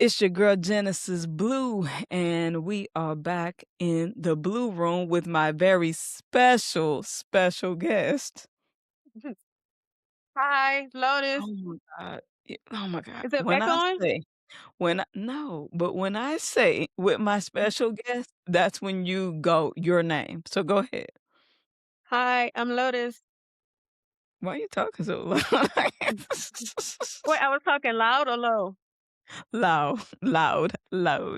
It's your girl Genesis Blue, and we are back in the blue room with my very special guest. Hi, Lotus. Oh my god. Oh my god. Is it back on? When I say with my special guest, that's when you go your name. So go ahead. Hi, I'm Lotus. Why are you talking so loud? Wait, I was talking loud or low? Loud.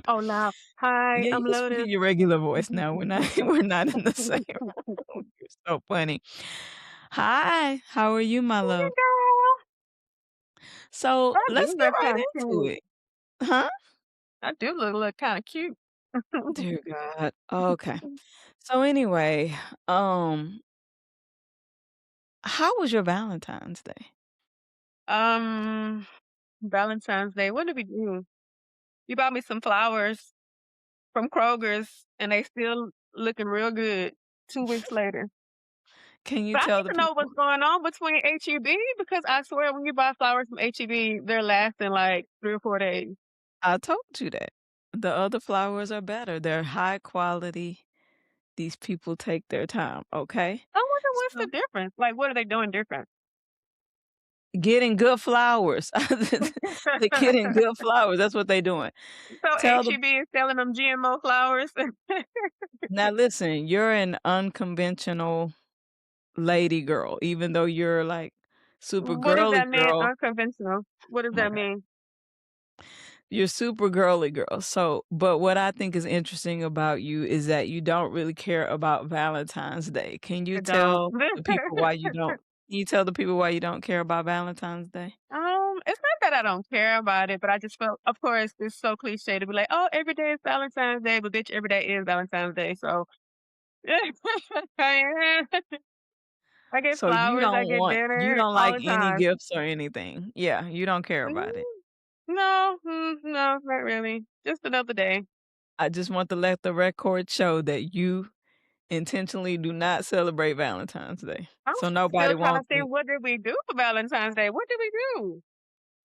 Oh, loud. Hi, Yeah, you I'm can speak in Lotus. your regular voice Hey, now. We're not in the same room. You're so funny. Hi, how are you, my love? girl. So I let's do get look right kind of into cute. it. Huh? I do look kind of cute. Dear God. Okay. So anyway, um, how was your Valentine's Day? um, Valentine's Day. What did we do? You bought me some flowers from Kroger's, and they still looking real good 2 weeks later. Can you But I tell need the to know people? what's going on between HEB because I swear when you buy flowers from HEB, they're lasting like 3 or 4 days. I told you that. The other flowers are better. They're high quality. These people take their time, okay? I wonder what's the So difference. Like, what are they doing different? getting good flowers. They're getting good flowers. That's what they're doing. So Tell the HEB is selling them GMO flowers. Now listen, you're an unconventional lady girl, even though you're like super What does girly that mean? girl. Unconventional. What does Oh my that god. mean? You're super girly girl. So, but what I think is interesting about you is that you don't really care about Valentine's Day. Can you I don't. tell the people why you don't? Can you tell the people why you don't care about Valentine's Day? It's not that I don't care about it, but I just felt, of course, it's so cliche to be like, "Oh, every day is Valentine's Day," but bitch, every day is Valentine's Day. So, I get So you flowers, I don't get want you dinner don't all like the any time. gifts or anything. Yeah, you don't care about it. Mm, no, no, not really. Just another day. I just want to let the record show that you intentionally do not celebrate Valentine's Day. I'm So still nobody trying to won't think, think, what did we do for Valentine's Day? What did we do?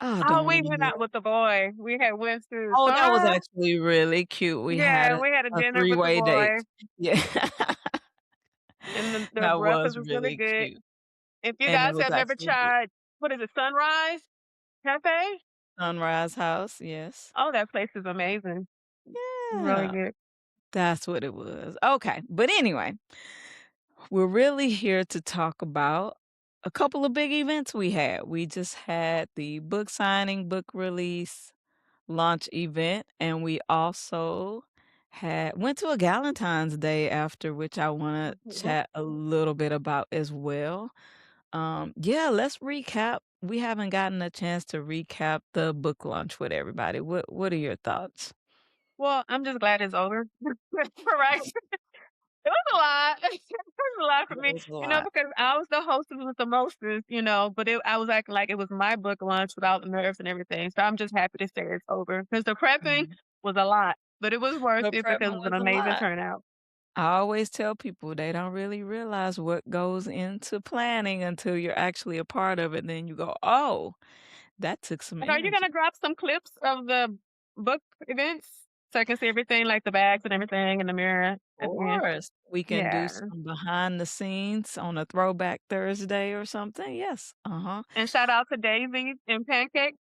"Oh, Oh, don't we went remember." out with the boy. We had went to Oh, that was Sunrise. actually really cute. We had Yeah, a we had a a dinner with the three-way date. boy, Yeah. and the That breakfast was was really really good. cute, If you and it guys was have never actually good. tried, what is it, Sunrise Cafe? Sunrise House, yes. Oh, that place is amazing. Really Yeah, good. that's what it was. Okay, but anyway, we're really here to talk about a couple of big events we had. We just had the book signing, book release launch event, and we also had went to a Galentine's Day after, which I wanna Mhm. chat a little bit about as well. Yeah, let's recap. We haven't gotten a chance to recap the book launch with everybody. What are your thoughts? Well, I'm just glad it's over. Right? It was a lot. It was a lot for That me, was a lot. because I was the hostess with the mostest, but I was acting like it was my book lunch with all the nerves and everything. So I'm just happy to say it's over because the prepping Mhm. was a lot, but it was worth The it prep because it was was an a amazing lot. turnout. I always tell people they don't really realize what goes into planning until you're actually a part of it, then you go, "Oh, that took some And are you gonna energy." drop some clips of the book events so I can see everything, like the bags and everything in the mirror at the end? Course. We can do Yeah. some behind the scenes on a throwback Thursday or something. Yes. Uh-huh. And shout out to Daisy and Pancake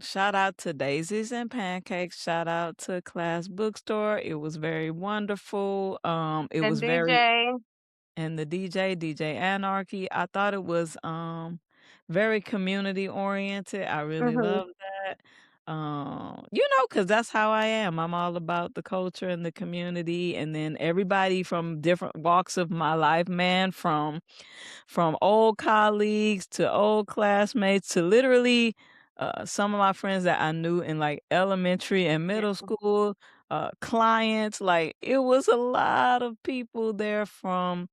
Shout out to Daisies and Pancakes. Shout out to Class Bookstore. It was very wonderful. It and was very DJ. and the DJ Anarchy. I thought it was very community oriented. I really Mhm. love that. Cause that's how I am. I'm all about the culture and the community and then everybody from different walks of my life, man, from old colleagues to old classmates to literally some of my friends that I knew in like elementary and Yeah. middle school, clients, like it was a lot of people there from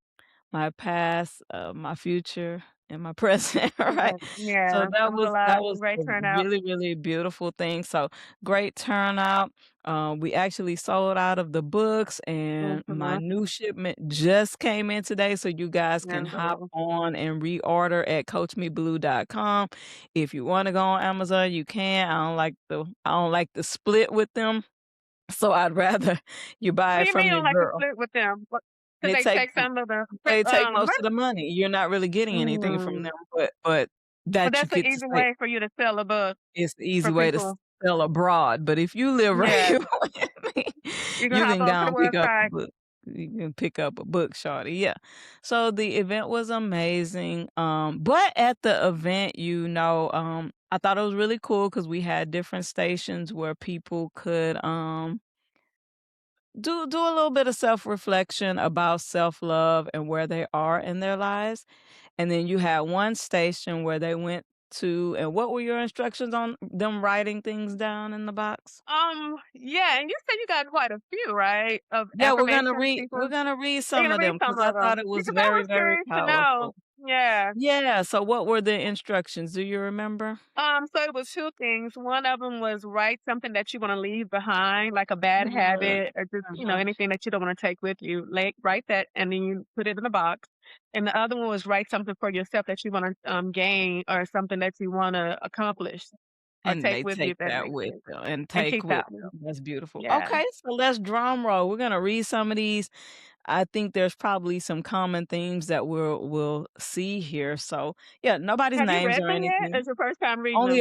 my past, my future. in my present, right? Okay. So Yeah, that it was a was that lot. was Great a turnout. really, really beautiful thing. So great turnout. We actually sold out of the books, and my Mhm. new shipment just came in today, so you guys can And, hop on and reorder at coachmeblue.com. If you wanna go on Amazon, you can. I don't like the split with them, so I'd rather you buy what it do you mean from you your don't like to girl. split with them? Because They they take take some of the they take most of merch? the money. You're not really getting anything from Mm. them, but But that you that's an get to easy say way for you to sell a book it's the for easy way to people. sell abroad, but if you live right Yeah. here with me, You can you hop can over go to the and pick up a website. book. You can pick up a book, shawty, yeah. So the event was amazing, but at the event, I thought it was really cool because we had different stations where people could, do a little bit of self-reflection about self-love and where they are in their lives, and then you had one station where they went to and what were your instructions on them writing things down in the box? Yeah, and you said you got quite a few, right? Of Yeah, affirmations people. we're gonna read You're some gonna of read them some because I of thought them it was because I very, was very curious to know. powerful. Yeah. Yeah, so what were the instructions? Do you remember? So it was 2 things. One of them was write something that you wanna leave behind, like a bad Mhm, habit or just, mhm. anything that you don't wanna take with you. Like, write that and then you put it in a box. And the other one was write something for yourself that you wanna, gain or something that you wanna accomplish or And take they with you, take if that that makes with sense. them and And take keep with that one. them. That's beautiful. Yeah. Okay, so let's drum roll. We're gonna read some of these. I think there's probably some common themes that we'll see here. So, yeah, nobody's Have you names read or them yet? anything. It's your first time reading them?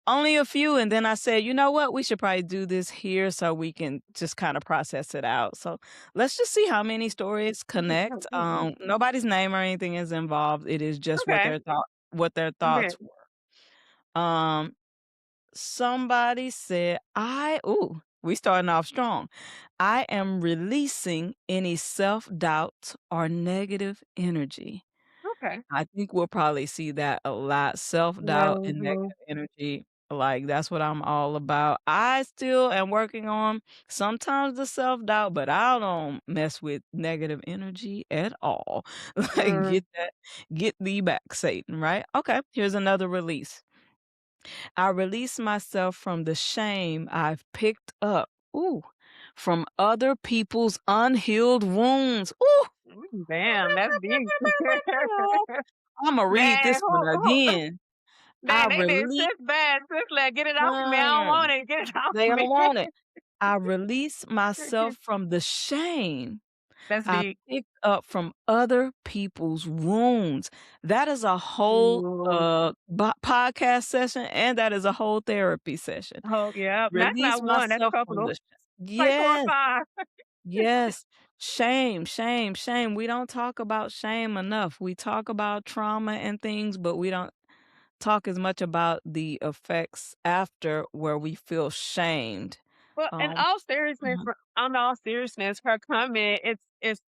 Only a few, and then I said, "You know what? We should probably do this here so we can just kinda process it out." So, let's just see how many stories connect. Nobody's name or anything is involved. It is just Okay, what their thoughts good. were. Um, somebody said, we starting off strong. "I am releasing any self-doubt or negative energy." Okay. I think we'll probably see that a lot, self-doubt and Mhm. negative energy, like, that's what I'm all about. I still am working on sometimes the self-doubt, but I don't mess with negative energy at all. Like, Mm. get thee back, Satan, right? Okay, here's another release. "I release myself from the shame I've picked up, ooh, from other people's unhealed wounds." Ooh. Damn, that's deep. Imma read Man, this one who again. I man, they did release sis bad. Sis like, "Get it off of me. I don't mm, want it. Get it off they of don't me." want it. I release myself from the shame That's I deep. picked up from other people's wounds. That is a whole, Ooh. podcast session, and that is a whole therapy session. Oh, yeah. That's Release not one, that's a myself from couple of the sh like 4 or Yes, 5. yes. Shame, shame, shame. We don't talk about shame enough. We talk about trauma and things, but we don't talk as much about the effects after where we feel shamed. Well, in Um all seriousness, Mhm. on all seriousness, her comment, it's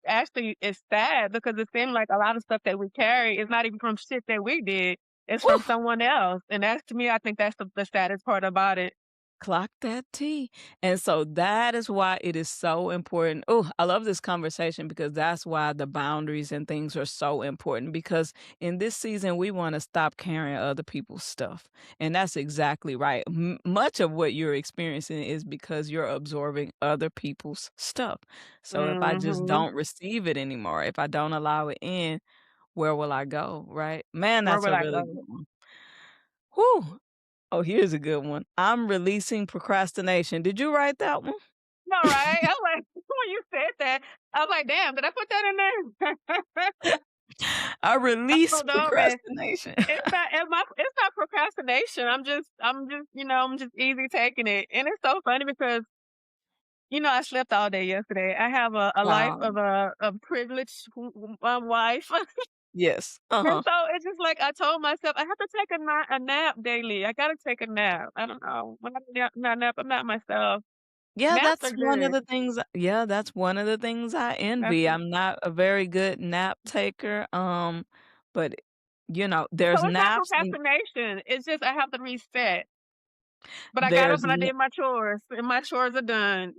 actually it's sad because it seems like a lot of stuff that we carry is not even from shit that we did. It's from Woo! someone else. And that's to me, I think that's the saddest part about it. Clock that T. And so that is why it is so important. Oh, I love this conversation because that's why the boundaries and things are so important because in this season we want to stop carrying other people's stuff. And that's exactly right. Much of what you're experiencing is because you're absorbing other people's stuff. So if I just Mhm. don't receive it anymore, if I don't allow it in, where will I go, right? Man, Where that's would a I really go? good one. Whew. Oh, here's a good one. "I'm releasing procrastination." Did you write that one? No, right? I'm like, when you said that, I was like, "Damn, did I put that in there?" I I release don't know, man. procrastination. It's not procrastination. I'm just easy taking it. And it's so funny because, I slept all day yesterday. I have a life Wow. of a privileged wife. Yes. And Uh-huh. so it's just like I told myself, I have to take a nap daily. I gotta take a nap. I don't know. When I not nap, I'm not myself. Naps are good. That's one of the things I That's envy. I'm not a very good nap taker, but, there's so it's not naps and procrastination. It's just I have to reset. But I got up there's and I n did my chores, and my chores are done.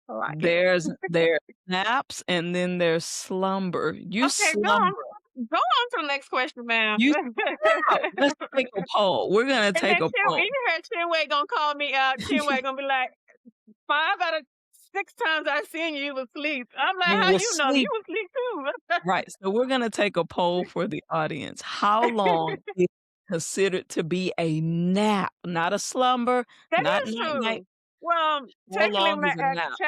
So I can't. there's naps and then there's slumber. You Okay, go on. slumber. Go on to the next question, ma'am. You And no, let's take a poll. We're gonna then take a poll. You heard Chinway gonna call me out. Chinway gonna be like, 5 out of 6 times I seen you, you was asleep. I'm like, You "How was you know? You sleep. was asleep too." Right, so we're gonna take a poll for the audience. How long is considered to be a nap? Not a slumber, That not is night-night. true. Well, How technically, long when I is a asked nap?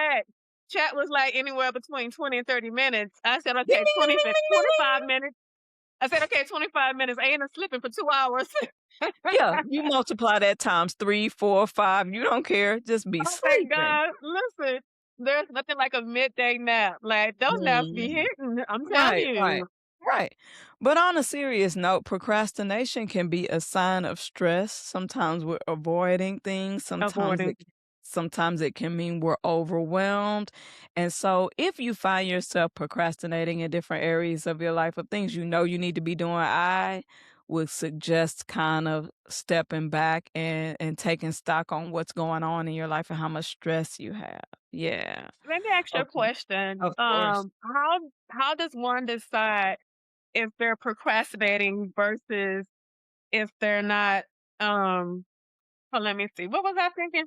Chat was like anywhere between 20 and 30 minutes. I said, Ding, "Okay, ding, ding, ding, ding, ding, 25 ding. minutes." I said, "Okay, 25 minutes. I ain't sleeping for 2 hours." Yeah, you multiply that times 3, 4, 5, you don't care, just be Oh my sleeping. god, listen, there's nothing like a midday nap. Like, those naps be Mhm. hitting, I'm telling Right, right, you. right. But on a serious note, procrastination can be a sign of stress. Sometimes we're avoiding things, Avoiding. sometimes it can mean we're overwhelmed. And so if you find yourself procrastinating in different areas of your life or things you know you need to be doing, I would suggest kind of stepping back and taking stock on what's going on in your life and how much stress you have. Yeah. Let me ask you a Okay. question. Of course. How does one decide if they're procrastinating versus if they're not, oh, let me see, what was I thinking?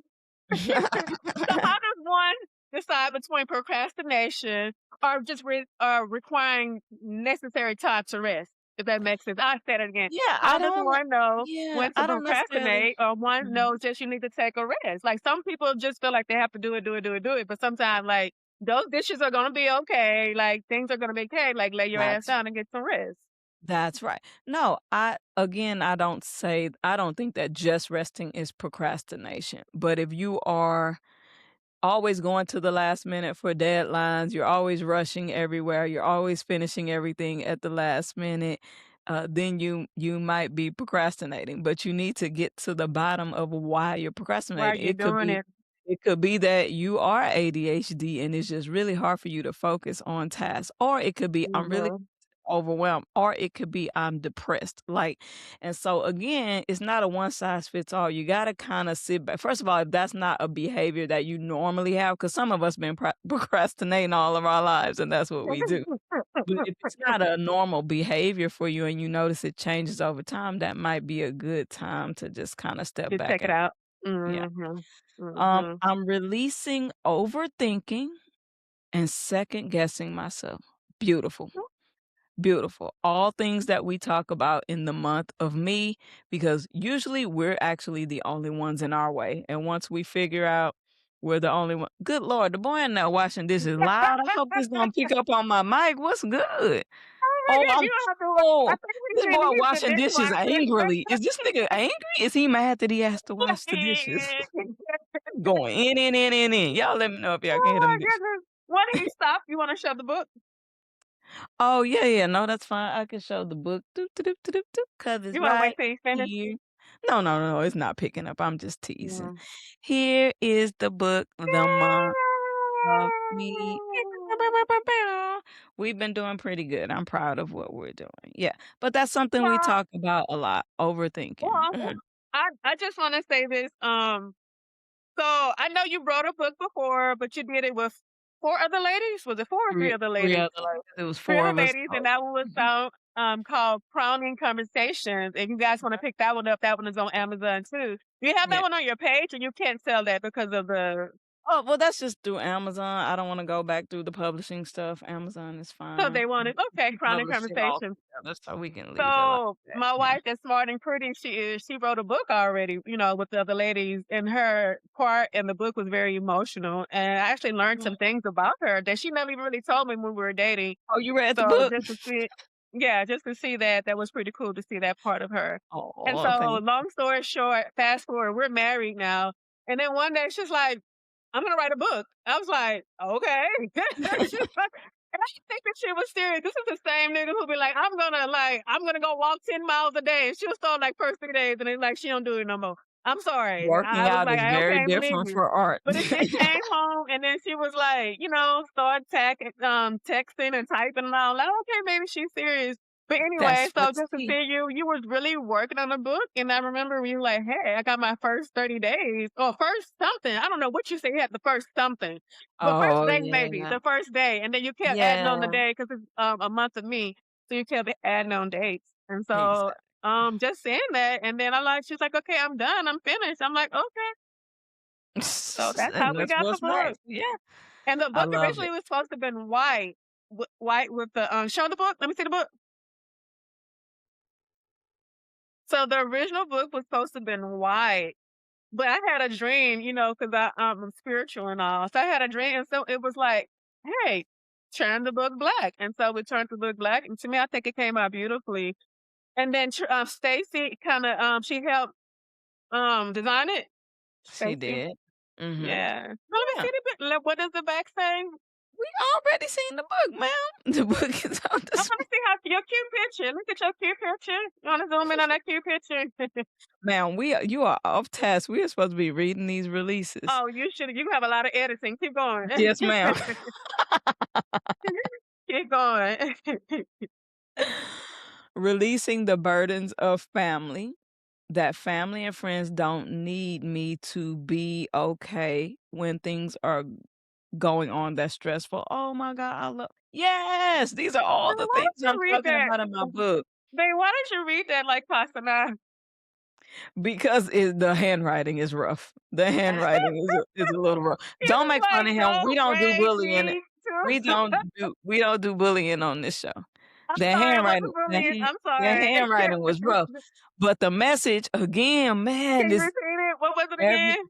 So how does one decide between procrastination or just requiring necessary time to rest? If that makes sense. I said it again. Yeah, How does one know when to I don't necessarily procrastinate or one mhm, knows just you need to take a rest? Like some people just feel like they have to do it, do it, do it, do it. But sometimes like those dishes are gonna be okay. Like things are gonna be okay. Like lay your ass that's down and get some rest. that's right. No, I don't think that just resting is procrastination, but if you are always going to the last minute for deadlines, you're always rushing everywhere, you're always finishing everything at the last minute, then you might be procrastinating, but you need to get to the bottom of why you're Why procrastinating. you doing it? It could be that you are ADHD and it's just really hard for you to focus on tasks, or it could be I'm really Mhm. overwhelmed, or it could be I'm depressed. Like, and so again, it's not a one size fits all. You got to kind of sit back. First of all, if that's not a behavior that you normally have, because some of us been procrastinating all of our lives, and that's what we do. But if it's not a normal behavior for you and you notice it changes over time, that might be a good time to just kind of step Just back check it and out. yeah. Mhm. Mhm. I'm releasing overthinking and second guessing myself. Beautiful. Beautiful. All things that we talk about in the month of me, because usually we're actually the only ones in our way. And once we figure out we're the only one, good Lord, the boy in there washing dishes loud. I hope this don't pick up on my mic. What's good? Oh my Oh, god, I'm you don't have to I oh, think he this said boy he's the washing dishes dishwasher. angrily. Is this nigga angry? Is he mad that he has to wash the dishes? Going in. Y'all let me know if y'all can Oh hear my them dishes. goodness. Why did he stop? You wanna show the book? Oh, yeah, yeah, no, that's fine. I can show the book, doop, doop, doop, doop, doop, 'cause it's You wanna wait right till he finish? here. No, no, no, it's not picking up, I'm just teasing. Mm. Here is the book, The Month of Me. We've been doing pretty good, I'm proud of what we're doing, yeah, but that's something we Well, talk about a lot, overthinking. well, I just wanna say this, so I know you wrote a book before, but you did it with 4 other ladies? Was it 4 or 3 other 3 ladies? other ladies, it was 3 4 other of us ladies, and total. that one was Mhm. found, called Crowning Conversations. If you guys wanna pick that one up, that one is on Amazon too. Do you have that Yeah. one on your page, or you can't sell that because of the Oh, well, that's just through Amazon, I don't wanna go back through the publishing stuff, Amazon is so fine. they wanted okay, We Crowning publish it all Conversations. together, so we can leave it like So, that, my yeah. wife that's smart and pretty, she wrote a book already, with the other ladies, and her part in the book was very emotional, and I actually learned Mm. some things about her that she never even really told me when we were dating. Oh, you read the So, book? just to see yeah, just to see that, that was pretty cool to see that part of her. And Oh, so, thank long story short, fast forward, we're married now, and then one day she's like, "I'm gonna write a book." I was like, "Okay." She's like and I didn't think that she was serious. This is the same nigga who be like, I'm gonna go walk 10 miles a day. And she'll start like first 3 days and then like she don't do it no more. I'm sorry. working I was out like, is I very okay, believe different you. for art. But it came home and then she was like, start texting and typing and all. Like, okay, maybe she's serious. But anyway, That's so what's just to key. see you was really working on a book. And I remember you like, hey, I got my first 30 days or first something. I don't know what you say you had the first something. But first Oh, day maybe, yeah. the first day. And then you kept adding on the Yeah. day because it's a month of me. so you kept adding on dates. And so, Exactly. just saying that, and then she's like, "Okay, I'm done. I'm finished." I'm like, "Okay." So that's how And we that's got the what's book. next. Yeah, And the I book love originally it. was supposed to have been white, white with the show the book. Let me see the book. So the original book was supposed to have been white, but I had a dream, because I'm spiritual and all. So I had a dream, and so it was like, "Hey, turn the book black." And so we turned the book black, and to me, I think it came out beautifully. And then Stacy kind of she helped design it. She Stacy, did. Mhm. yeah. Well, let me Yeah. see the book. What does the back say? We already seen the book, ma'am. The book is on I want to display. see how your cute picture. Look at your cute picture. You want to zoom in on that cute picture? Ma'am, you are off task. We are supposed to be reading these releases. Oh, you should. You have a lot of editing. Keep going. Yes, ma'am. Keep going. Releasing the burdens of family, that family and friends don't need me to be okay when things are going on that's stressful. Oh my god, I love yes, these are all Then the why things don't I'm you read talking that? about in my book Babe, why don't you read that like Pasana? because the handwriting is rough. The handwriting is a little rough. He Don't was make fun like, of him. We "Don't don't do break bullying. me We too." don't do bullying on this show. I'm sorry, I wasn't The bullying. I'm the sorry. handwriting was rough, but the message again, man, Can you is repeat it? What was it every again?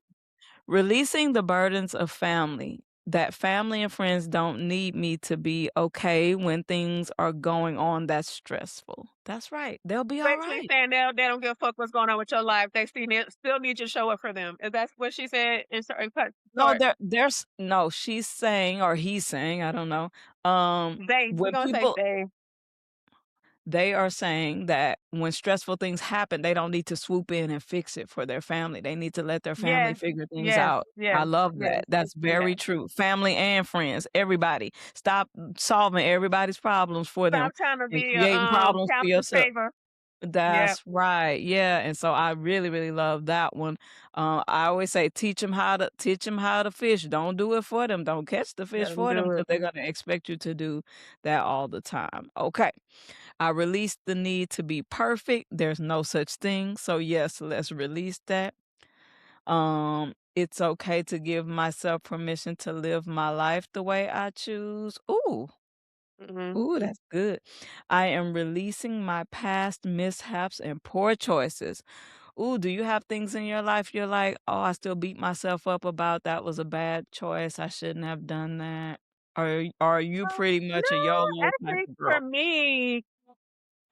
releasing the burdens of family, that family and friends don't need me to be okay when things are going on that's stressful. That's right. They'll be Basically alright. saying they don't give a fuck what's going on with your life. They still need you to show up for them. Is that what she said in certain cut No, short? there's no, she's saying or he's saying, I don't know. We're When gonna say people they. they are saying that when stressful things happen, they don't need to swoop in and fix it for their family. They need to let their family Yes, figure things yes, out. I yes, love yes, that. That's very yes. true. Family and friends, everybody. Stop solving everybody's problems for them Stop trying to and be a creating problems for captain yourself. saver. Yep, That's right, yeah, and so I really, really love that one. I always say teach 'em how to fish, don't do it for them, don't catch the fish doesn't for them do because 'cause it. they're gonna expect you to do that all the time. Okay, I release the need to be perfect, there's no such thing, so yes, let's release that. It's okay to give myself permission to live my life the way I choose. Mhm. Ooh, that's good. I am releasing my past mishaps and poor choices. Ooh, do you have things in your life you're like, "Oh, I still beat myself up about that was a bad choice. I shouldn't have done that." Or are you pretty much a No, YOLO type actually, of for girl? me,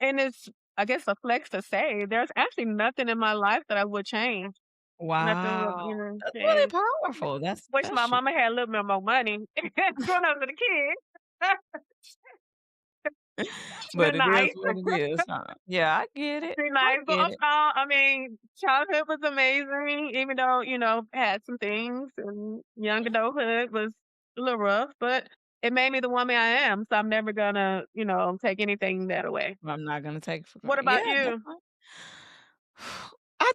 and it's I guess a flex to say, there's actually nothing in my life that I would change. Nothing would, Wow. That's really change. powerful. That's Wish my special. mama had a little bit more money when I was a kid. But Been it is nice. what it is, huh? Yeah, I get it. Be I nice. But get it. I mean, childhood was amazing, even though, had some things, and young adulthood was a little rough, but it made me the woman I am. So I'm never gonna, take anything that away. I'm not gonna take it for What granted. about Yeah, that's you? fine. I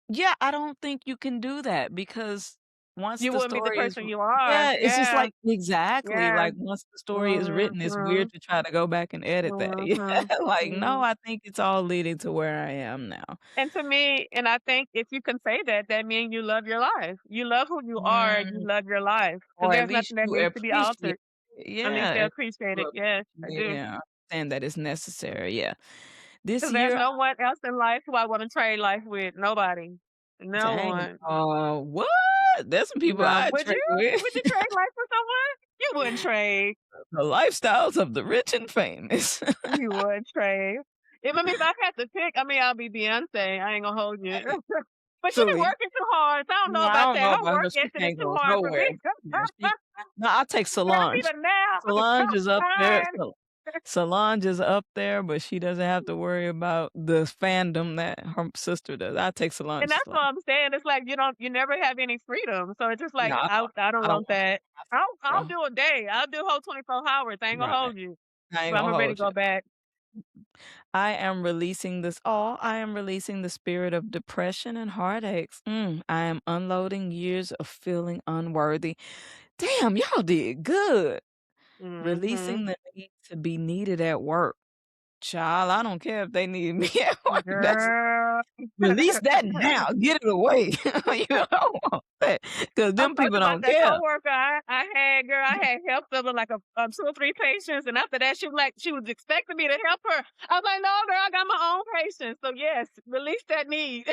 Yeah, I don't think you can do that because once You the wouldn't be the story is person you are. yeah, it's just Yeah. like exactly, Yeah. like, once the story is written, it's weird Mhm. to try to go back and edit that. Yeah, Mhm. like, no, Mhm. I think it's all leading to where I am now. And to me, and I think if you can say that, that means you love your life. You love who you are, you Mm, love your life, because or at there's least nothing that you needs to be appreciate altered. At least yeah, they at appreciate you it. Yes, I do. yeah, understand that it's necessary, yeah. This Because there's year no one else in life who I wanna trade life with. Nobody. No dang, one. what? There's some people No. I'd Would trade you? with. Would you trade life with someone? You wouldn't trade. The lifestyles of the rich and famous. You would trade. If I had to pick, I'll be Beyonce. I ain't gonna hold you. But she been Truly. working too hard, so I don't know No, I about don't that. know Her about work her, she ethic is can't too go hard for me. nowhere. Yeah, she no, I'll take But I need Solange. a nap. Solange is up there, Fine. Solange is up there, but she doesn't have to worry about the fandom that her sister does. I take And Solange's that's spot. what I'm saying. It's like you never have any freedom. So it's just No, like I don't I don't want want that. that, I'll girl. do a day. I'll do a whole 24 hours. I ain't gonna Right. hold you. I ain't But gonna I'm ready to hold you. go back. I am releasing the spirit of depression and heartaches. I am unloading years of feeling unworthy. Damn, y'all did good. Mhm. Releasing the need to be needed at work. Child, I don't care if they need me at work. That's Girl. release that now. Get it away. You don't want that because I'm them talking people about don't that care. coworker I had, girl, I had helped over like a 2 or 3 patients, and after that, she was expecting me to help her. I was like, "No, girl, I got my own patients." So, yes, release that need.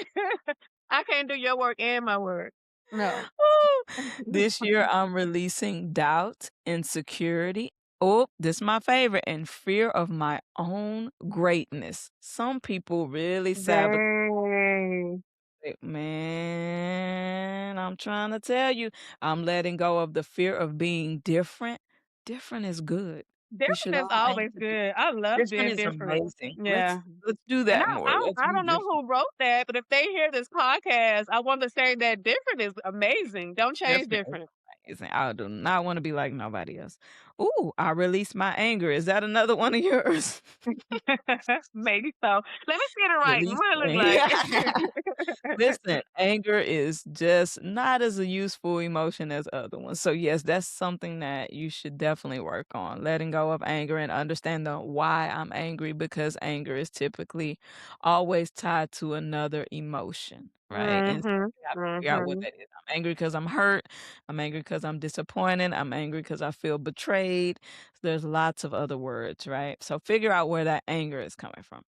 I can't do your work and my work. No. Ooh. This year, I'm releasing doubt, insecurity. Oh, this is my favorite, and fear of my own greatness. Some people really sabotage Dang. it. Man, I'm trying to tell you, I'm letting go of the fear of being different. Different is good. We should Different is all aim always to be good. I love different being is different. amazing. Let's Yeah. let's do And that more. Let's I be don't know different. who wrote that, but if they hear this podcast, I want to say that different is amazing. Don't change Different is different. amazing. I do not wanna be like nobody else. Ooh, I release my anger. Is that another one of yours? Maybe so. Let me see the writing. Release What it look like. the Listen, anger is just not as a useful emotion as other ones. So yes, that's something that you should definitely work on. Letting go of anger and understand the why I'm angry because anger is typically always tied to another emotion, right? And so Mhm. we gotta figure out what Mhm. that is. I'm angry because I'm hurt. I'm angry because I'm disappointed. I'm angry because I feel betrayed. There's lots of other words, right? So figure out where that anger is coming from.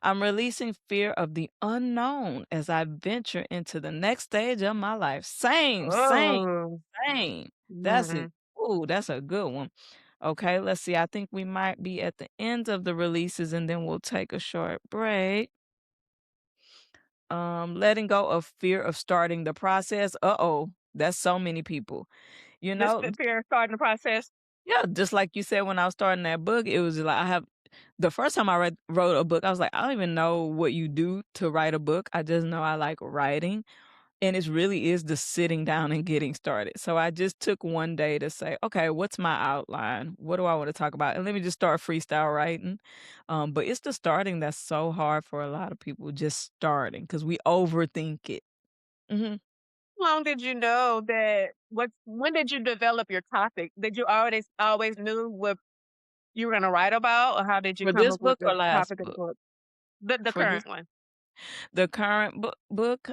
I'm releasing fear of the unknown as I venture into the next stage of my life. Same, same, Oh. same. That's it. Mhm. Ooh, that's a good one. Okay, let's see. I think we might be at the end of the releases and then we'll take a short break. Letting go of fear of starting the process. Uh-oh, that's so many people. You This know, the fear of starting the process. yeah, just like you said when I was starting that book, it was like I have the first time I wrote a book, I was like, I don't even know what you do to write a book. I just know I like writing. And it really is the sitting down and getting started. So I just took one day to say, okay, what's my outline? What do I want to talk about? And let me just start freestyle writing. But it's the starting that's so hard for a lot of people, just starting because we overthink it. Hmm. How long did you know that what when did you develop your topic? Did you always knew what you were gonna write about, or how did you For come this up with book the or last topic of the book? book? The For this current one. The current book,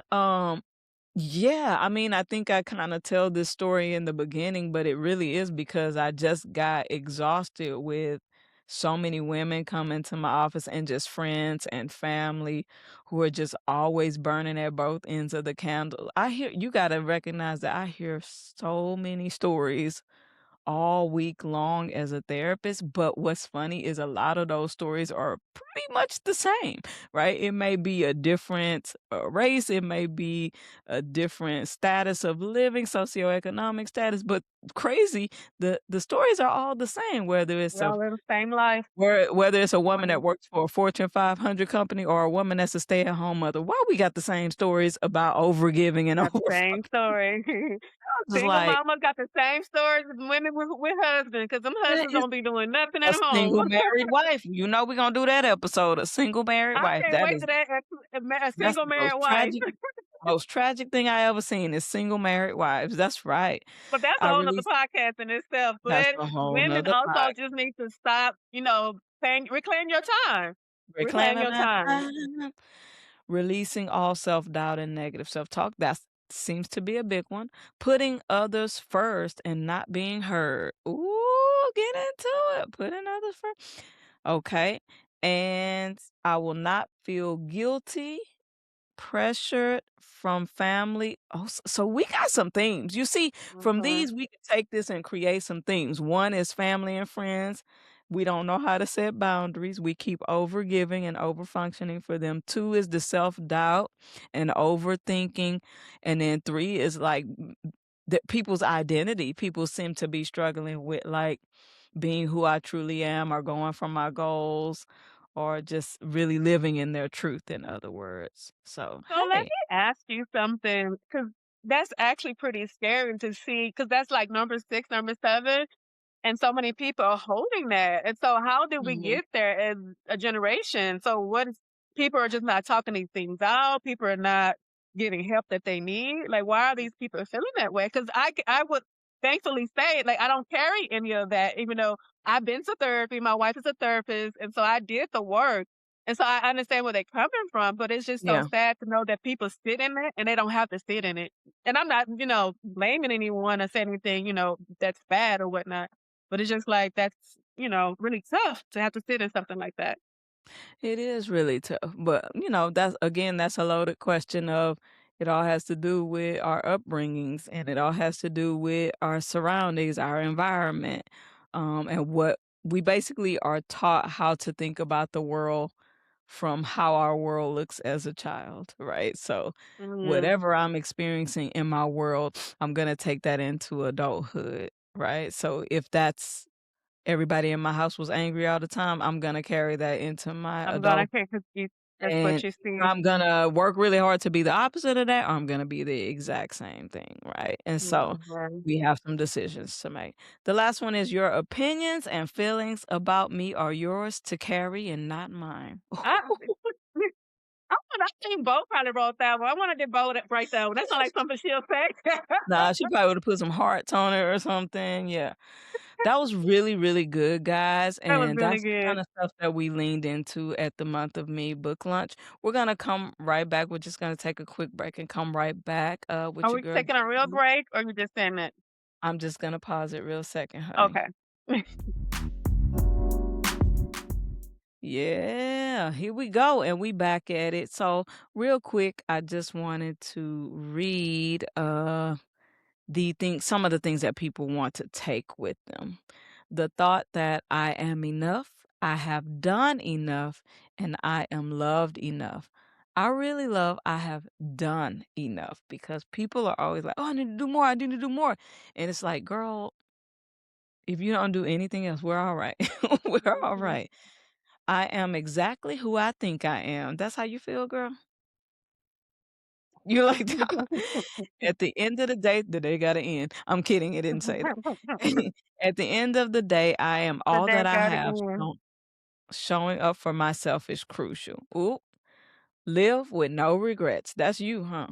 yeah, I mean, I think I kinda tell this story in the beginning, but it really is because I just got exhausted with so many women coming to my office and just friends and family who are just always burning at both ends of the candle. I hear you gotta recognize that I hear so many stories all week long as a therapist, but what's funny is a lot of those stories are pretty much the same, right? It may be a different race, it may be a different status of living, socioeconomic status, but crazy, the stories are all the same, We all live the same life. whether it's a woman that Mhm. works for a Fortune 500 company or a woman that's a stay-at-home mother. Why we got the same stories about overgiving and Got the over same story. just Single like mamas got the same stories as women with husbands, 'cause them husbands it's don't be doing nothing a at home. single married wife. You know we gonna do that episode, a single married I wife. can't That wait is till that a that's single the most married wife. tragic thing I ever seen is single married wives. That's right. But that's a I whole nother really podcast in itself. That's But a whole women nother also pod. just need to stop, reclaim your time. Reclaim Reclaiming your my time. time. Releasing all self-doubt and negative self-talk. That seems to be a big one. Putting others first and not being heard. Ooh, get into it. Putting others first. Okay. And I will not feel guilty pressured from family. Oh, so we got some themes. You see, from Mhm. these, we can take this and create some themes. One is family and friends. We don't know how to set boundaries. We keep overgiving and overfunctioning for them. Two is the self doubt and overthinking. And then three is like people's identity. People seem to be struggling with like being who I truly am or going for my goals or just really living in their truth, in other words. So, So let hey. me ask you something, because that's actually pretty scary to see, because that's like number 6, number 7. And so many people are holding that. And so how did we Mhm. get there as a generation? So what is people are just not talking these things out, people are not getting help that they need. Like, why are these people feeling that way? Because I would. thankfully stayed. Like, I don't carry any of that, even though I've been to therapy, my wife is a therapist, and so I did the work. And so I understand where they're coming from, but it's just so Yeah. sad to know that people sit in it and they don't have to sit in it. And I'm not, blaming anyone or saying anything, that's bad or whatnot. But it's just like that's, really tough to have to sit in something like that. It is really tough, but, that's a loaded question of it all has to do with our upbringings, and it all has to do with our surroundings, our environment, and what we basically are taught how to think about the world from how our world looks as a child, right? So, Yeah, whatever I'm experiencing in my world, I'm gonna take that into adulthood, right? So, if that's everybody in my house was angry all the time, I'm gonna carry that into my I'm gonna adult, take it. That's what and you see. I'm gonna work really hard to be the opposite of that, or I'm gonna be the exact same thing, right? And so Mhm. we have some decisions to make. The last one is your opinions and feelings about me are yours to carry and not mine. I I think Bo probably wrote that one. I wanted to Bo to write that one. That sound like something she'll say. Nah, she probably would've put some hearts on it or something, yeah. That was really, really good, guys, That was and really that's the good. kinda stuff that we leaned into at the Month of Me book lunch. We're gonna come right back. We're just gonna take a quick break and come right back, Are with your we girl taking a real G. break or you just saying that? I'm just gonna pause it real second, honey. Okay. Yeah, here we go, and we back at it. So, real quick, I just wanted to read, some of the things that people want to take with them. The thought that I am enough, I have done enough, and I am loved enough. I really love I have done enough because people are always like, "Oh, I need to do more. I need to do more." And it's like, "Girl, if you don't do anything else, we're all right. We're all Mhm. right. I am exactly who I think I am." That's how you feel, girl? You like that? At the end of the day gotta end. I'm kidding, it didn't say that. At the end of the day, I am The all day that I got have, in. showing up for myself is crucial. Ooh, live with no regrets. That's you, huh?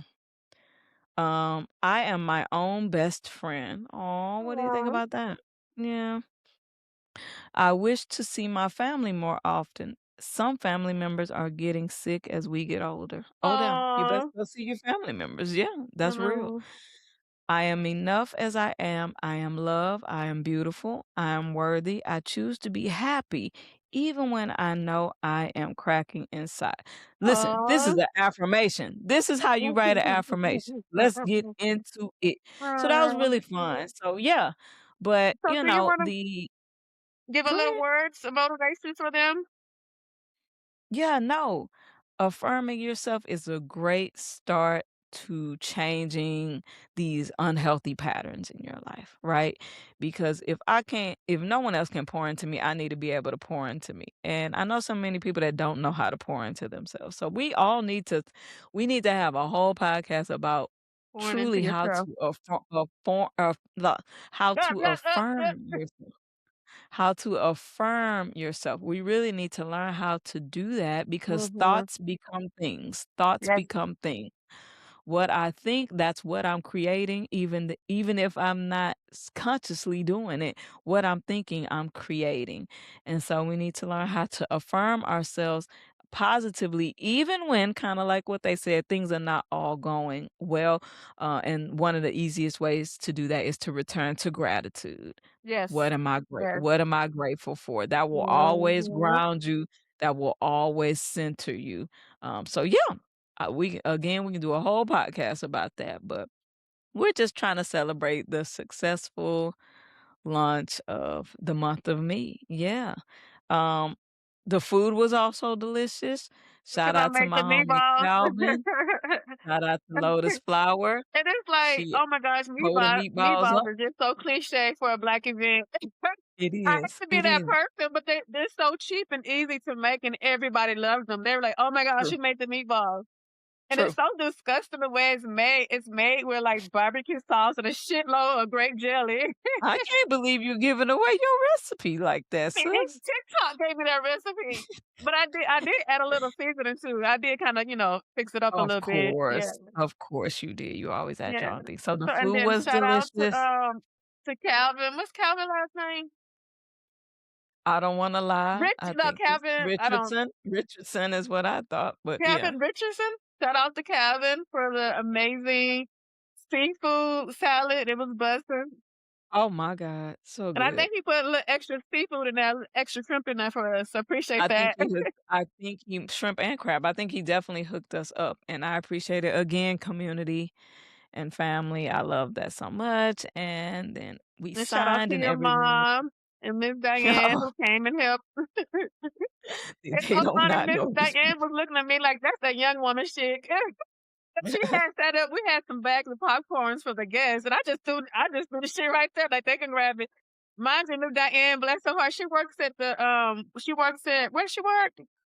I am my own best friend. Aw, what do you think Aw. about that? Yeah. I wish to see my family more often. Some family members are getting sick as we get older. Oh, damn. You best Aw. go see your family members. Yeah, that's real. Mhm. I am enough as I am. I am loved. I am beautiful. I am worthy. I choose to be happy even when I know I am cracking inside. Listen, this is Aw. an affirmation. This is how you write an affirmation. Let's get into it. So that was Aw. really fun. So yeah, but So do you wanna the give a go little ahead. words of motivation for them? Yeah, no. Affirming yourself is a great start to changing these unhealthy patterns in your life, right? Because if no one else can pour into me, I need to be able to pour into me. And I know so many people that don't know how to pour into themselves. So we need to have a whole podcast about Pouring into truly yourself. how Yeah, to yeah, yeah. affirm yourself. How to affirm yourself. We really need to learn how to do that because Mhm. thoughts become things. Thoughts Yes, become things. What I think, that's what I'm creating, even if I'm not consciously doing it. What I'm thinking, I'm creating. And so we need to learn how to affirm ourselves positively, even when kind of like what they said, things are not all going well. And one of the easiest ways to do that is to return to gratitude. yes, yes. What am I grateful for? That will always Mhm. ground you. That will always center you. So yeah, we can do a whole podcast about that, but we're just trying to celebrate the successful launch of the month of me. Yeah. Um, the food was also delicious. Shout Because I out to make my the homie meatballs. Calvin. Shout out to Lotus Flower. And it's like, She oh my gosh, holding meatballs meatballs up. are just so cliche for a Black event. It I hate is. to be It that is. person, but they're so cheap and easy to make, and everybody loves them. They're like, "Oh my gosh, True. you made the meatballs." And it's True. so disgusting the way it's made. It's made with, like, barbecue sauce and a shitload of grape jelly. I can't believe you're giving away your recipe like that, sis. TikTok gave me that recipe, but I did add a little seasoning too. I did kinda, fix it up a little bit. Yeah, Of course you did. You always add yeah. your own thing. So the So and food then was shout out to, delicious. to Calvin. What's Calvin's last name? I don't wanna lie, Rich I no, think it's Calvin, I don't Richardson. Richardson is what I thought, but yeah. Calvin Richardson? Shout out to Calvin for the amazing seafood salad. It was bussin'. Oh my god, so And I good. think he put a little extra seafood in there, extra shrimp in there for us, so appreciate that. I think he shrimp and crab, I think he definitely hooked us up, and I appreciate it. Again, community and family, I love that so much, and then we And shout out signed to and your everyone mom and Miss Diane who came and helped. It's they so don't funny, not Miss know who's Diane was looking at me like, "That's that young woman shit." She had set up we had some bags of popcorns for the guests, and I just threw the shit right there, like, they can grab it. Mind you, Miss Diane, bless her heart, she works at where she work?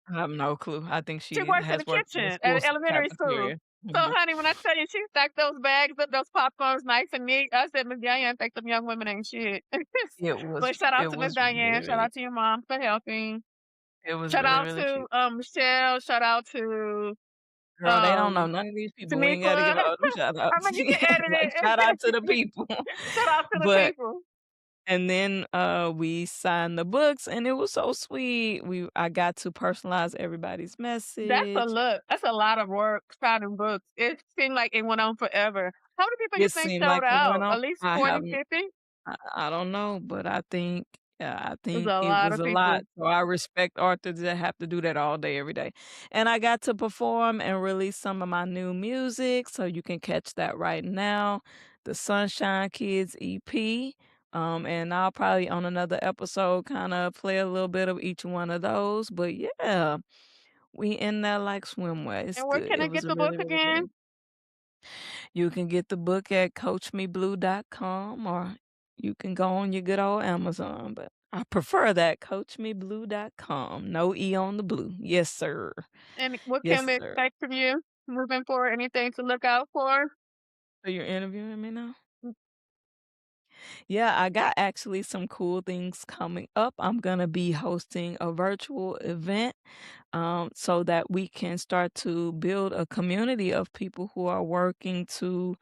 I have no clue. I think She she works in the has worked in the kitchen at school an elementary school. cafeteria. So, Mhm. honey, when I tell you she stacked those bags up, those popcorns nice and neat, I said, "Miss Diane think them young women ain't shit." But shout It out to Miss was Diane, shout really out to your mom for helping. it was Shout really, out really to, cute. Michelle, shout out Girl, they don't know um, none of these people. We ain't gotta Tanequa. give all them shout I outs. mean, you can edit Like, shout out to it. the people. Shout out to the But people. and then, we signed the books, and it was so sweet. I got to personalize everybody's message. That's a lot of work, signing books. It seemed like it went on forever. How many people you It think seemed showed like it went out? on. At least I 40, haven't 50? I don't know, but I It was think a it lot was of a lot. people. So I respect artists that have to do that all day, every day. And I got to perform and release some of my new music, so you can catch that right now. The Sunshine Kids EP. And I'll probably on another episode kind of play a little bit of each one of those. But yeah, we in there like swimwear. It's And where good. can It I was get a the book really, really again? good. You can get the book at coachmeblue.com or you can go on your good old Amazon, but I prefer that coachmeblue.com. No E on the blue. Yes, sir. And what can Yes, we sir. expect from you moving forward? Anything to look out for? So you're interviewing me now? Yeah, I got actually some cool things coming up. I'm gonna be hosting a virtual event so that we can start to build a community of people who are working to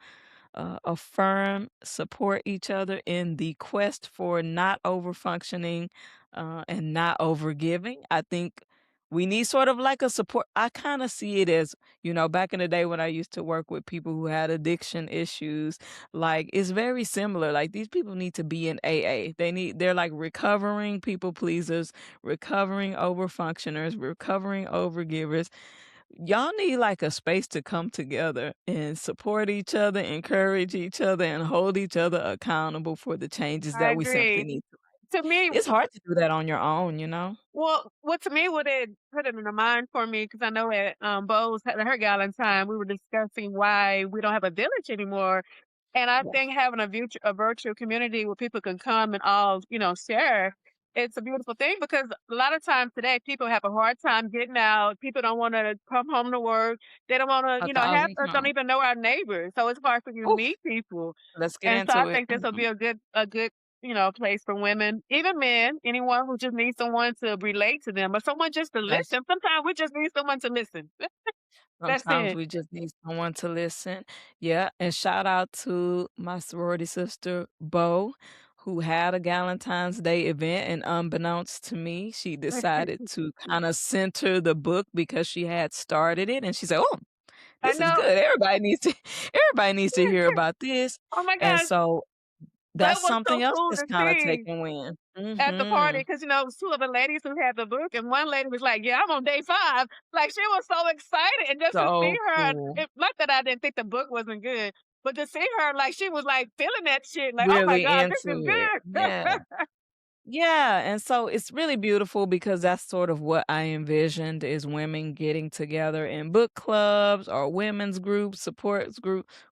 affirm, support each other in the quest for not over functioning and not over giving. I think we need sort of like a support. I kind of see it as, back in the day when I used to work with people who had addiction issues, like it's very similar. Like these people need to be in AA. They're like recovering people pleasers, recovering over functioners, recovering over givers. Y'all need like a space to come together and support each other, encourage each other, and hold each other accountable for the changes I that we simply agree. need to. To me, It's hard to do that on your own, you know? to me, what it put it in the mind for me, because I know at Bo's had her gala time, we were discussing why we don't have a village anymore. And I Yeah, think having a virtual community where people can come and all, share, it's a beautiful thing because a lot of times today people have a hard time getting out. People don't want to come home to work. They don't want to, half 1,000 us don't times. even know our neighbors. So it's hard for you to Oof, meet people. let's get And so I into it. think this will be a good place for women, even men, anyone who just needs someone to relate to them, or someone just to That's listen. Sometimes we just need someone to listen. That's Sometimes it. we just need someone to listen. Yeah, and shout out to my sorority sister, Bo, who had a Galentine's Day event, and unbeknownst to me, she decided to kinda center the book because she had started it, and she said, "Oh, I this is know. good. Everybody needs to hear about this." Oh my And gosh, so that that's was something so else cool that's to kinda see taking win. at the party Mhm. because it was two of the ladies who had the book, and one lady was like, "Yeah, I'm on day 5." Like she was so excited, and just to see So her, cool. not that I didn't think the book wasn't good, but to see her like she was like feeling that shit, like, "Oh my Really god, this is into it. good." Yeah. Yeah, and so it's really beautiful because that's sort of what I envisioned is women getting together in book clubs or women's groups,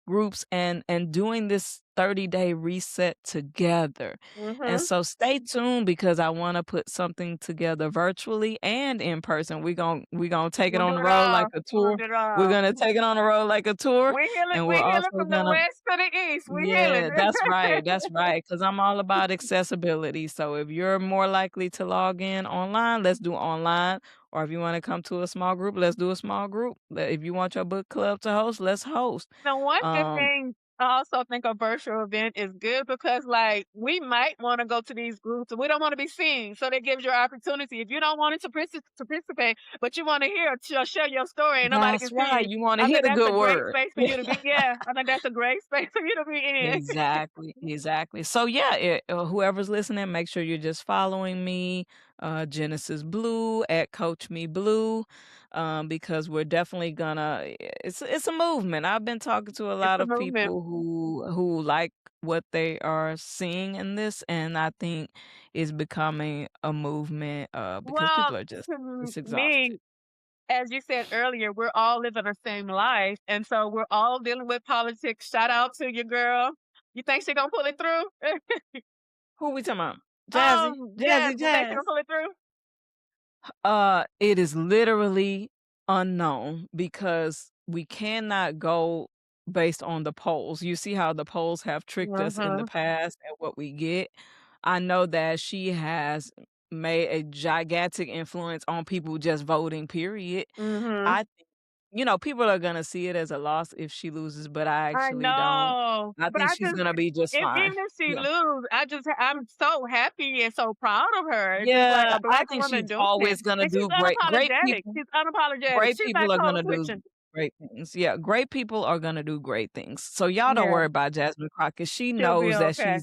groups and doing this 30-day reset together. And Mhm. so stay tuned because I want to put something together virtually and in person. We're going to take it We'll on do the it road like all. a We'll tour. do it We're all. going to take it on the road like a tour and We we're healing also from the going to west to the east. We healing. yeah, that's right. Because 'cause I'm all about accessibility, so if you're more likely to log in online, let's do online, or if you wanna come to a small group, let's do a small group. If you want your book club to host, let's host. Now, one good Um thing I also think a virtual event is good because, like, we might wanna go to these groups and we don't wanna be seen, so that gives you an opportunity. If you don't want to participate, but you wanna hear share your story and nobody can That's see right, you, you wanna I hear think the that's a good great word. space for you to be yeah, I think that's a great space for you to be in. Exactly, exactly. So yeah, whoever's listening, make sure you're just following me, Genesis Blue at Coach Me Blue, because we're definitely gonna. It's a movement. I've been talking to a It's lot a of movement. people who like what they are seeing in this, and I think it's becoming a movement. Because Well, people are just to it's exhausted. me, as you said earlier, we're all living the same life, and so we're all dealing with politics. Shout out to your girl. You think she gonna pull it through? Who we talking about? Jazzy, Jazz, Jazzy, you think she gonna Jazz. pull it through? It is literally unknown because we cannot go based on the polls. You see how the polls have tricked us in the Mhm, past and what we get. I know that she has made a gigantic influence on people just voting, period. mhm. I think, people are gonna see it as a loss if she loses, but I I actually don't. know, I but think I she's just gonna be just if fine. even if she Yeah. lose, I'm so happy and so proud of her. It's just like Yeah, a I black think woman she's doing it, always gonna and she's do great unapologetic. people. She's unapologetic. Great She's not people are code gonna do switching. great things. Yeah, great people are gonna do great things. So y'all don't Yeah, worry about Jasmine Crockett. she'll be okay.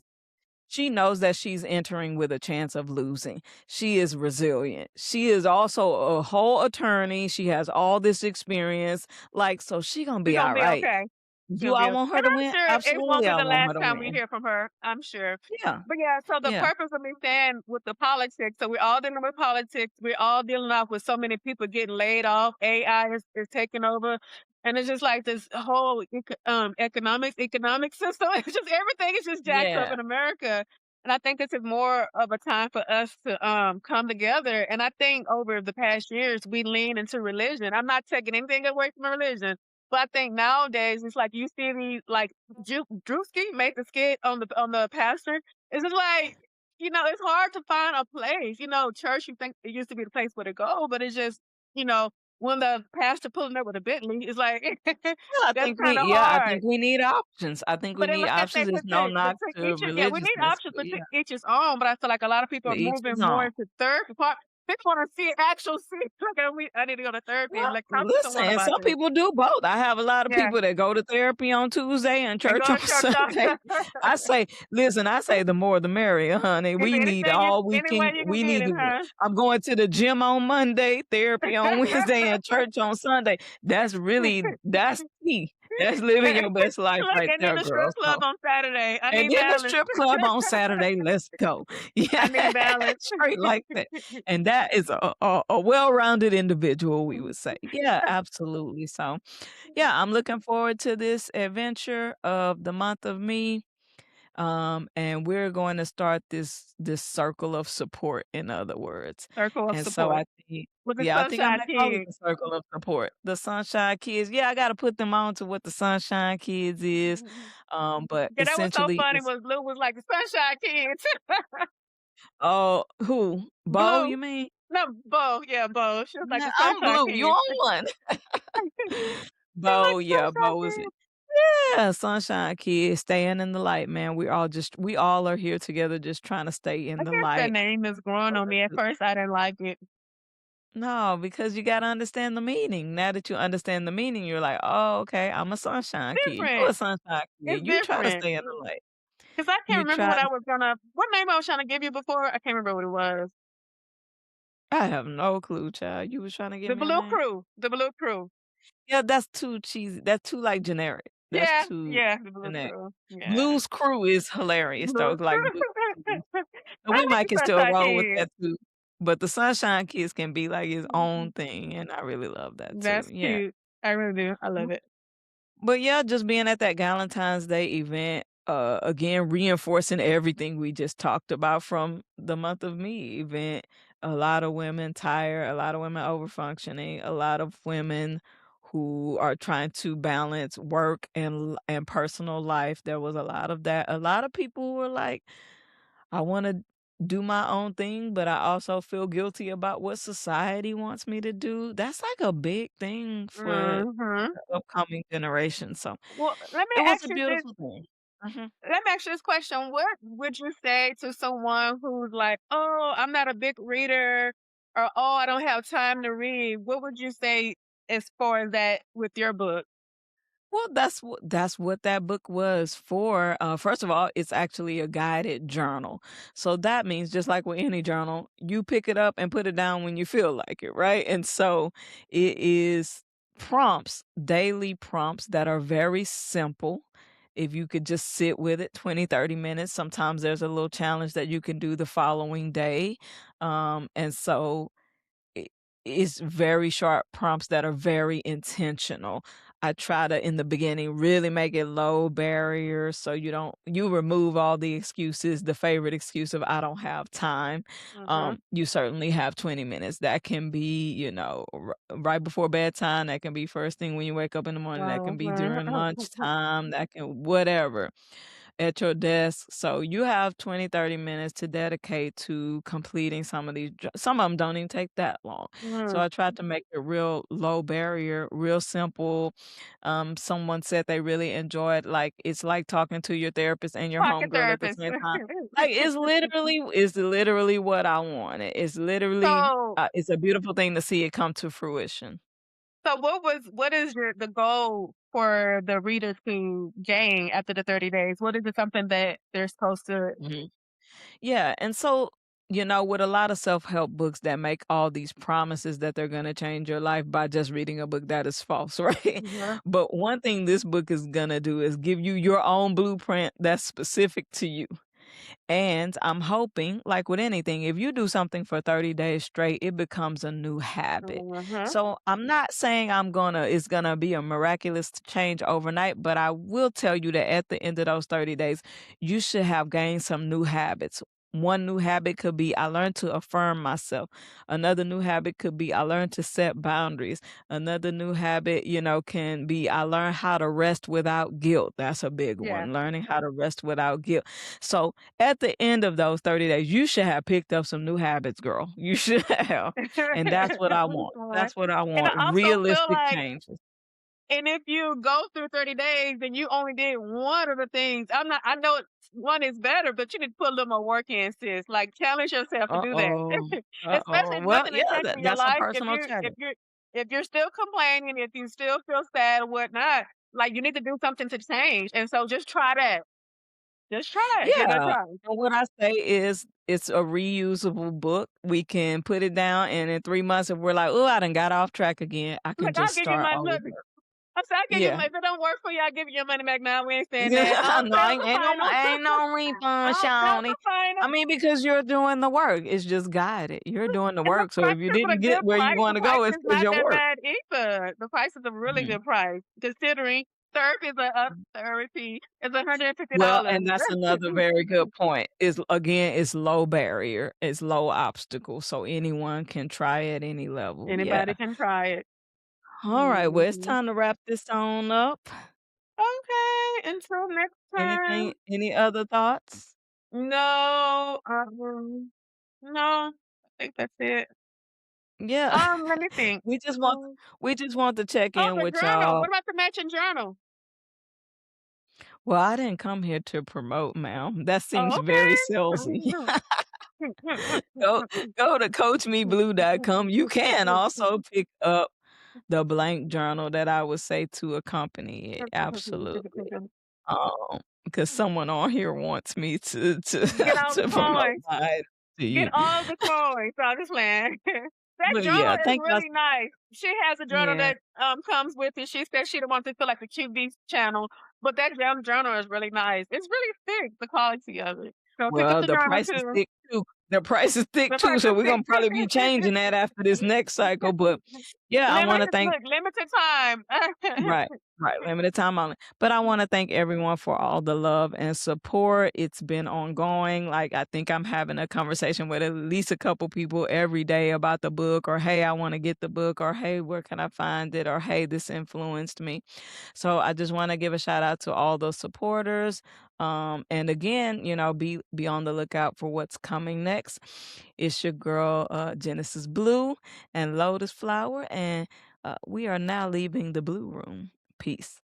She knows that she's entering with a chance of losing. She is resilient. She is also a whole attorney. She has all this experience. Like, so she gonna She's be gonna be alright. okay. Do She'll I be okay, want her and to I'm win? sure it won't Absolutely, be I the want last her to time we win. hear from her, I'm sure. Yeah, But yeah, so the yeah, purpose of me saying with the politics, so we're all dealing with politics. We're all dealing off with so many people getting laid off. AI is taking over. And it's just like this whole economic system. It's just everything is just jacked up yeah, in America. And I think this is more of a time for us to come together. And I think over the past years we lean into religion. I'm not taking anything away from religion, but I think nowadays it's like you see these like Drewski made the skit on the pastor. It's just like, it's hard to find a place. Church, you think it used to be the place where to go, but it's just, you know, when the pastor pulling up with a Bentley, it's like yeah. that's kind of I hard. think we need options. I think we But then need look at options. that It's no knock to to each yeah, we need religiousness, options, but but to yeah, each his own. But I feel like a lot of people to are each moving his more own. into therapy. People want to see actual see. Like I need to go to therapy and Well, like talk to listen, someone and about some this. people do both. I have a lot of Yeah, people that go to therapy on Tuesday and and church go on to church. Sunday. I say the more the merrier, honey. If We need anything is all we any way can. you can We get need it, to. huh? I'm going to the gym on Monday, therapy on Wednesday, and church on Sunday. That's key. That's living your best life Look, right and then there, the girl. strip club So, on Saturday. I and need then the balance. strip club on Saturday. Let's go. I Yeah, need balance. straight like that. And that is a well-rounded individual, we would say. Yeah, absolutely. So, yeah, I'm looking forward to this adventure of the month of me. And we're going to start this circle of support, in other words. Circle of And so support I think with the yeah, I think I Sunshine might call it Kid. the circle of support. The Sunshine Kids. Yeah, I gotta put them on to what the Sunshine Kids is. But Yeah, that was so essentially funny. it's Was Lou was like the Sunshine Kids. oh, who? Bo, Blue. you mean? No, Bo. Yeah, Bo. She was like Nah, the I'm Sunshine Blue. You Kids. on one. She was like Bo, the yeah, Sunshine Bo is it. Kids. Yeah, Sunshine Kids, staying in the light, man. We all are here together just trying to stay I in the guess that light. name is growing on me. At first, I didn't like it. No, because you gotta understand the meaning. Now that you understand the meaning, you're like, "Oh, okay, I'm a sunshine kid. You Different. a sunshine It's kid. You try to different. stay in the light. Cause I can't You remember try what I to." was gonna. What name I was trying to give you before? I can't remember what it was. I have no clue, child. You was trying to give The me a Blue name? Crew. The Blue Crew. Yeah, that's too cheesy. That's too, like, generic. That's Yeah, too yeah, the Blue generic. Crew. Yeah. Blue's Crew is hilarious, though, Blue like, Blue's Clues. And I we like might the can still Sunshine roll with Kid. that too. But the Sunshine Kids can be, like, his own thing, and I really love that too. That's Yeah. cute. I really do. I love it. But yeah, just being at that Galentine's Day event, again, reinforcing everything we just talked about from the month of me event. A lot of women tired, a lot of women overfunctioning, a lot of women who are trying to balance work and personal life. There was a lot of that. A lot of people were like, I want to. do my own thing, but I also feel guilty about what society wants me to do. That's like a big thing for Mhm. the upcoming generation, so Well, let me it was a ask you this beautiful thing. Mhm. let me ask you this question. What would you say to someone who's like, "Oh, I'm not a big reader," or "Oh, I don't have time to read." What would you say as far as that with your book? Well, that's what that book was for. First of all, it's actually a guided journal. So that means just like with any journal, you pick it up and put it down when you feel like it, right? And so it is prompts, daily prompts that are very simple. If you could just sit with it 20, 30 minutes, sometimes there's a little challenge that you can do the following day. And so I it's very sharp prompts that are very intentional. I try to, in the beginning, really make it low barrier so you remove all the excuses, the favorite excuse of "I don't have time." Mhm. You certainly have 20 minutes. That can be, right before bedtime, that can be first thing when you wake up in the morning, that can be Mhm. during lunchtime, that can whatever at your desk. So you have 20, 30 minutes to dedicate to completing some of these. Some of them don't even take that long. So Mm. I tried to make it real low barrier, real simple. Someone said they really enjoyed like it's like talking to your therapist and your Pocket homegirl at the therapist. same time. Like it's literally what I wanted. It's literally So it's a beautiful thing to see it come to fruition. so what is the goal for the reader to gain after the 30 days? What is it something that they're supposed to Mhm. Yeah, and so, with a lot of self-help books that make all these promises that they're gonna change your life by just reading a book that is false, right? Mhm. But one thing this book is gonna do is give you your own blueprint that's specific to you. And I'm hoping, like with anything, if you do something for 30 days straight, it becomes a new habit. Mhm. So I'm not saying it's gonna be a miraculous change overnight, but I will tell you that at the end of those 30 days, you should have gained some new habits. One new habit could be I learned to affirm myself. Another new habit could be I learned to set boundaries. Another new habit, can be I learned how to rest without guilt. That's a big Yeah. one. Learning how to rest without guilt. So at the end of those 30 days, you should have picked up some new habits, girl. You should have. And that's what I want. Alright. That's what I And I want. also feel Realistic like changes. and if you go through 30 days and you only did one of the things, I know one is better, but you need to put a little more work in, sis. Like challenge yourself to do that. Uh-oh. Especially Uh-oh. if Well, nothing yeah, has changed in your that's a life. personal challenge. If you're still complaining, if you still feel sad or whatnot, like you need to do something to change. And so just try that. Just try it. Give it a Yeah. try. And what I say is it's a reusable book. We can put it down and in 3 months if we're like, "Oh, I done got off track again," I can Look, I'll just give you start my look. over. I said, I'll give you Yeah. my, if it don't work for you, I'll give you your money back now. We ain't saying that. Yeah, All no, sales are final. ain't no refund, All sales Shawnee. are final. I mean, because you're doing the work. It's just guided. You're doing the And the work. So if you prices are a didn't get good where you price. The wanna price go, it's is 'cause not your that work. bad either. The price is a really Mhm. good price considering therapy is a therapy is Well, $150. and that's another very good point. Is again, it's low barrier. It's low obstacle, so anyone can try at any level. Yeah. Anybody can try it. Alright, well, it's Mhm. time to wrap this on up. Okay, until next time. Any other thoughts? No, no, I think that's it. Yeah. Let me think. We just want Um, we just want to check oh, in the with journal. y'all. What about the matching journal? Well, I didn't come here to promote, ma'am. That seems Oh, very salesy. Go go to coachmeblue.com. You can also pick up the blank journal that I would say to accompany it, absolutely. okay. Because someone on here wants me to to Get all the to promote coins. my item to Get you. all the coins. So I'm just playing. That But journal yeah, is thank y'all. really nice. She has a journal Yeah. that comes with it. She said she don't want to feel like a QB channel, but that journal is really nice. It's really thick, the quality of it. So pick up Well, the the journal price is too. thick too. The price is thick The too, price so is we're thick. gonna probably be changing that after this next cycle. But yeah, I wanna thank. Limited time. Right, right, limited time only. But I wanna thank everyone for all the love and support. It's been ongoing. Like, I think I'm having a conversation with at least a couple people every day about the book or, "Hey, I wanna get the book," or, "Hey, where can I find it?" or, "Hey, this influenced me." So I just wanna give a shout out to all the supporters. And again, be on the lookout for what's coming next. It's your girl, Genesis Blue and Lotus Flower, and we are now leaving the blue room. Peace.